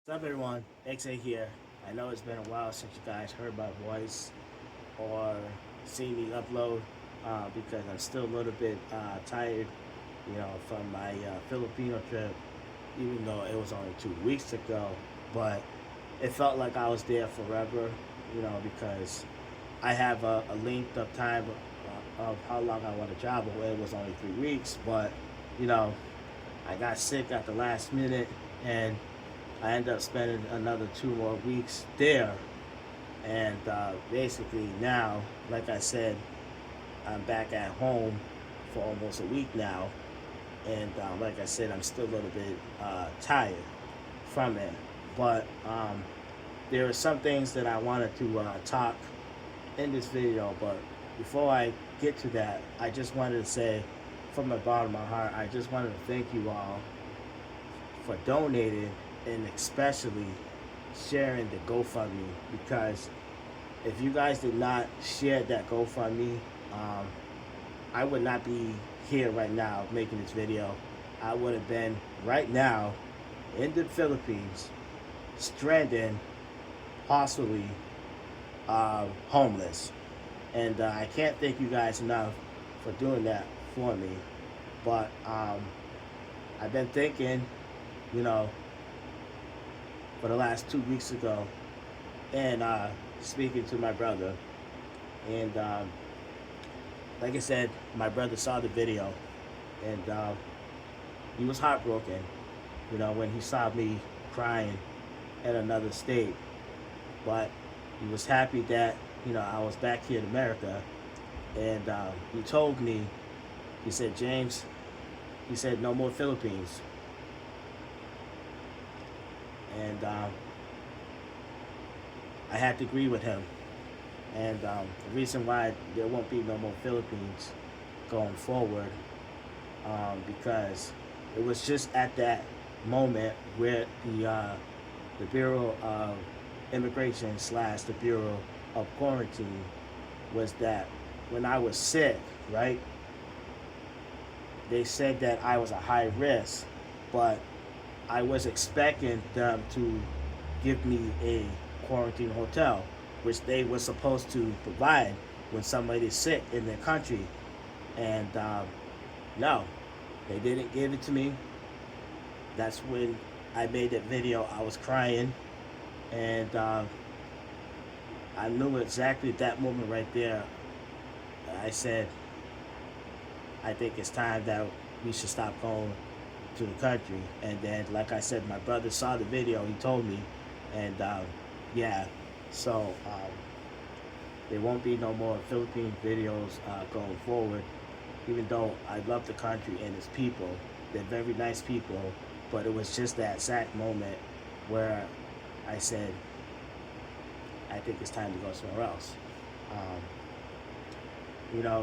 What's up, everyone? XA here. I know it's been a while since you guys heard my voice or seen me upload because I'm still a little bit tired, from my Filipino trip, even though it was only 2 weeks ago. But it felt like I was there forever, because I have a length of time of how long I want to travel. It was only 3 weeks, but, you know, I got sick at the last minute and I ended up spending another 2 more weeks there. And basically, now, like I said, I'm back at home for almost a week now. And like I said, I'm still a little bit tired from it. But there are some things that I wanted to talk in this video. But before I get to that, I just wanted to say, from the bottom of my heart, I just wanted to thank you all for donating and especially sharing the GoFundMe, because if you guys did not share that GoFundMe, I would not be here right now making this video. I would have been right now in the Philippines, stranded, possibly homeless. And I can't thank you guys enough for doing that for me. But I've been thinking, you know, for the last 2 weeks ago, and speaking to my brother. And like I said, my brother saw the video, and he was heartbroken, when he saw me crying in another state. But he was happy that, I was back here in America. And he told me, he said, James, he said, no more Philippines. And I had to agree with him. And the reason why there won't be no more Philippines going forward, because it was just at that moment where the Bureau of Immigration / the Bureau of Quarantine was that when I was sick, right, they said that I was a high risk, but I was expecting them to give me a quarantine hotel, which they were supposed to provide when somebody is sick in their country. And no, they didn't give it to me. That's when I made that video. I was crying, and I knew exactly at that moment right there. I said, I think it's time that we should stop going to the country. And then, like I said, my brother saw the video. He told me, and yeah. So there won't be no more Philippine videos going forward. Even though I love the country and its people, they're very nice people. But it was just that exact moment where I said, I think it's time to go somewhere else.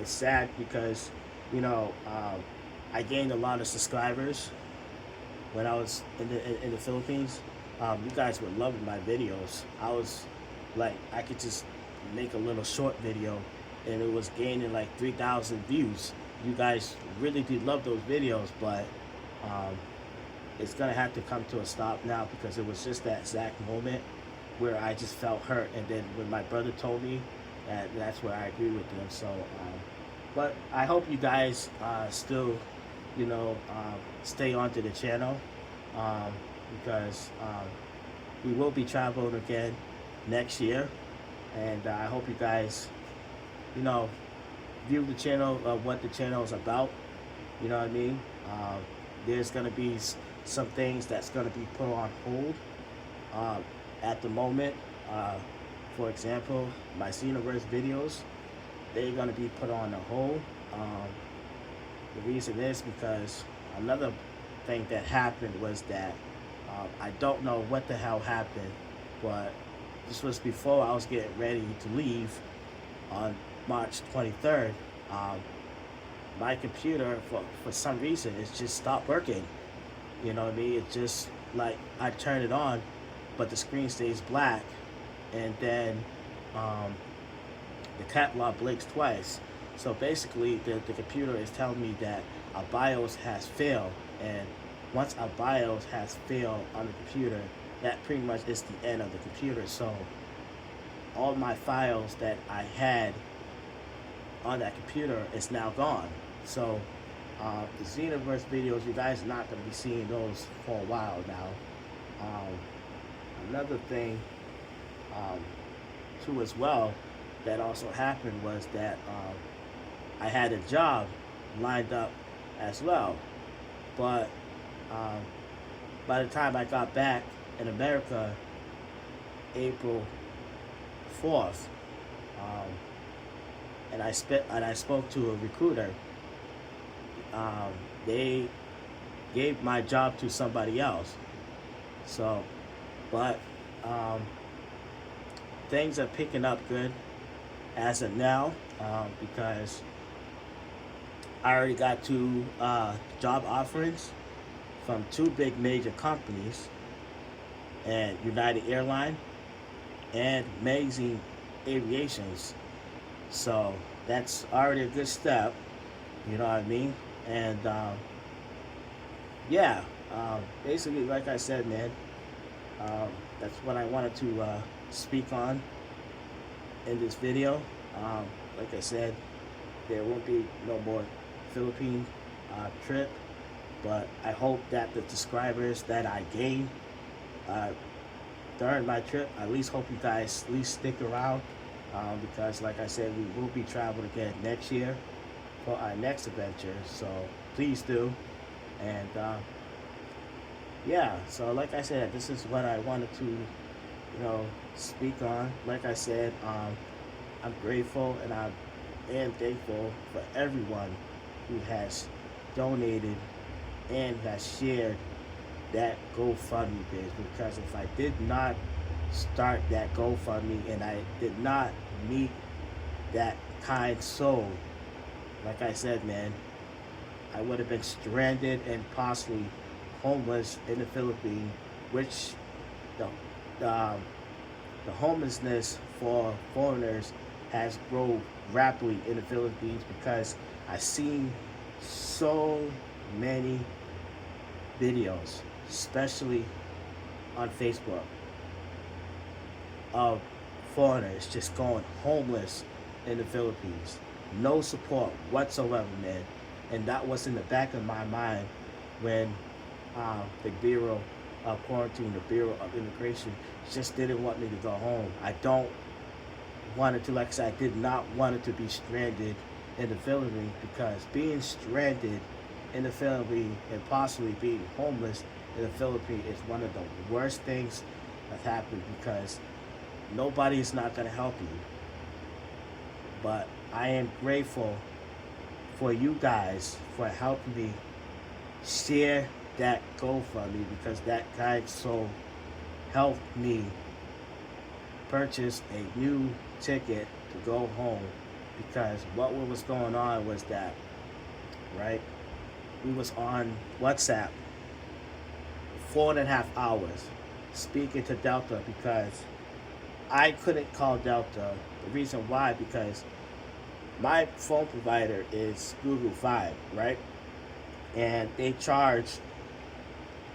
It's sad because, I gained a lot of subscribers when I was in the Philippines. You guys were loving my videos. I was like, I could just make a little short video, and it was gaining like 3,000 views. You guys really did love those videos, but it's gonna have to come to a stop now, because it was just that exact moment where I just felt hurt. And then when my brother told me, that's where I agree with them. So, but I hope you guys still, stay onto the channel, because we will be traveling again next year. And I hope you guys, view the channel, what the channel is about. You know what I mean? There's going to be some things that's going to be put on hold at the moment. For example, my Xenoverse videos, they're going to be put on a hold. The reason is because another thing that happened was that I don't know what the hell happened, but this was before I was getting ready to leave on March 23rd. My computer, for some reason, it just stopped working. You know what I mean? It just, like, I turn it on, but the screen stays black, and then the cap lock blinks twice. So basically, the computer is telling me that a BIOS has failed, and once a BIOS has failed on the computer, that pretty much is the end of the computer. So all my files that I had on that computer is now gone. So the Xenoverse videos, you guys are not going to be seeing those for a while now. Another thing too as well that also happened was that I had a job lined up as well, but by the time I got back in America, April 4th, and I spoke to a recruiter. They gave my job to somebody else. So, but things are picking up good as of now, because I already got two job offerings from two big major companies, and United Airlines and Magazine Aviations. So that's already a good step, you know what I mean? And yeah, basically, like I said, man, that's what I wanted to speak on in this video. Like I said, there won't be no more Philippine trip, but I hope that the subscribers that I gained during my trip, I at least hope you guys at least stick around, because like I said, we will be traveling again next year for our next adventure, so please do. And yeah, so like I said, this is what I wanted to, you know, speak on. Like I said, I'm grateful and I am thankful for everyone who has donated and has shared that GoFundMe page, because if I did not start that GoFundMe and I did not meet that kind soul, like I said, man, I would have been stranded and possibly homeless in the Philippines, which the homelessness for foreigners has grown rapidly in the Philippines, because I've seen so many videos, especially on Facebook, of foreigners just going homeless in the Philippines. No support whatsoever, man. And that was in the back of my mind when the Bureau of Quarantine, the Bureau of Immigration, just didn't want me to go home. I don't want it to, like I said, I did not want it to be stranded in the Philippines, because being stranded in the Philippines and possibly being homeless in the Philippines is one of the worst things that happened, because nobody is not going to help you. But I am grateful for you guys for helping me share that GoFundMe, because that kind soul helped me purchase a new ticket to go home. Because what was going on was that, right, we was on WhatsApp 4.5 hours speaking to Delta, because I couldn't call Delta. The reason why, because my phone provider is Google Fi, right? And they charge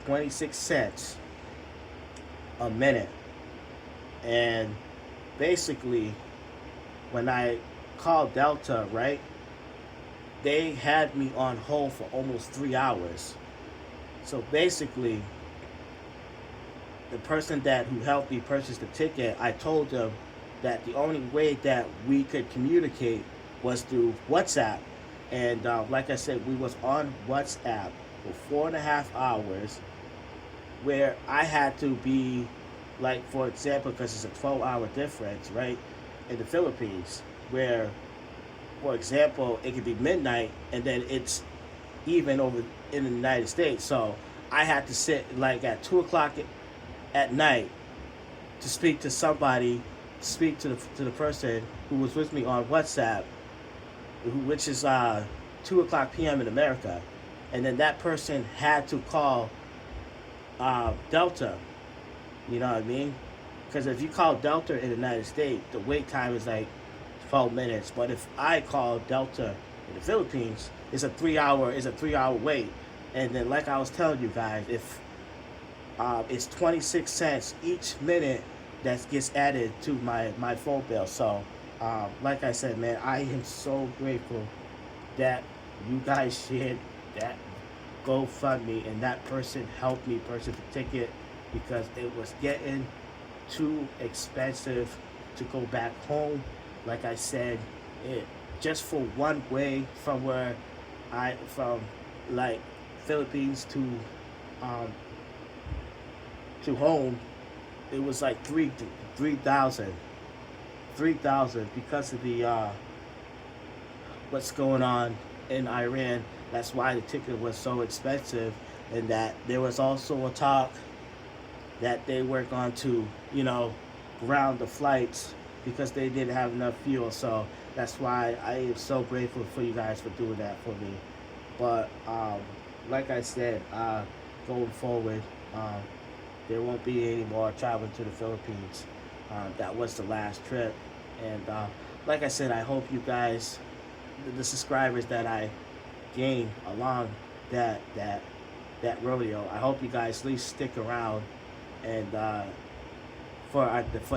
26 cents a minute. And basically, when I called Delta, right, they had me on hold for almost 3 hours. So basically, the person who helped me purchase the ticket, I told them that the only way that we could communicate was through WhatsApp. And like I said, we was on WhatsApp for 4.5 hours, where I had to be, like, for example, because it's a 12-hour difference, right, in the Philippines, where, for example, it could be midnight and then it's even over in the United States. So I had to sit like at 2 o'clock at night to speak to somebody, speak to the person who was with me on WhatsApp, which is 2 o'clock p.m. in America, and then that person had to call Delta. You know what I mean? Because if you call Delta in the United States, the wait time is like 12 minutes. But if I call Delta in the Philippines, it's a 3 hour wait. And then, like I was telling you guys, if It's 26 cents each minute that gets added to my phone bill. So, like I said, man, I am so grateful that you guys shared that GoFundMe and that person helped me purchase the ticket because it was getting too expensive to go back home. Like I said, it just for one way from where from like Philippines um to home, it was like 3,000 because of the what's going on in Iran. That's why the ticket was so expensive, and that there was also a talk that they were going to, ground the flights because they didn't have enough fuel. So that's why I am so grateful for you guys for doing that for me. But like I said, going forward, there won't be any more traveling to the Philippines. That was the last trip, and like I said, I hope you guys, the subscribers that I gained along that rodeo, I hope you guys at least stick around and for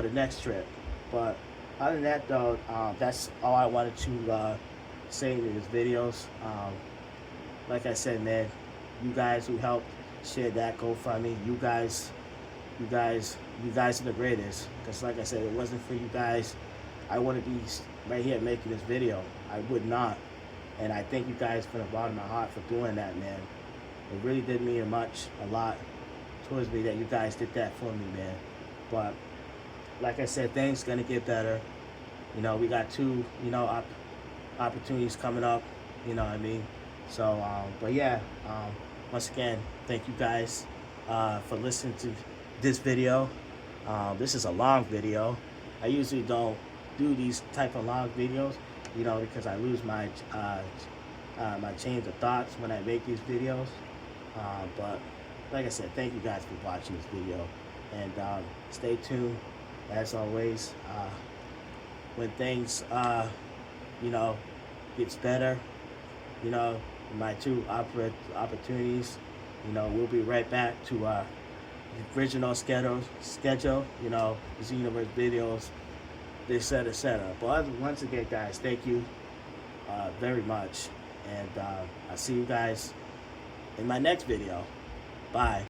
the next trip. But other than that, though, that's all I wanted to say in these videos. Like I said, man, you guys who helped share that GoFundMe, you guys are the greatest. Because like I said, it wasn't for you guys, I wouldn't be right here making this video. I would not. And I thank you guys from the bottom of my heart for doing that, man. It really did mean a lot towards me that you guys did that for me, man. But like I said, things gonna get better. We got two, opportunities coming up. You know what I mean? So, but yeah, once again, thank you guys for listening to this video. This is a long video. I usually don't do these type of long videos, because I lose my my chains of thoughts when I make these videos. But like I said, thank you guys for watching this video, and stay tuned as always. When things gets better, my two opportunities, we'll be right back to the original schedule, Xenoverse videos, etc. But once again, guys, thank you very much, and I'll see you guys in my next video. Bye.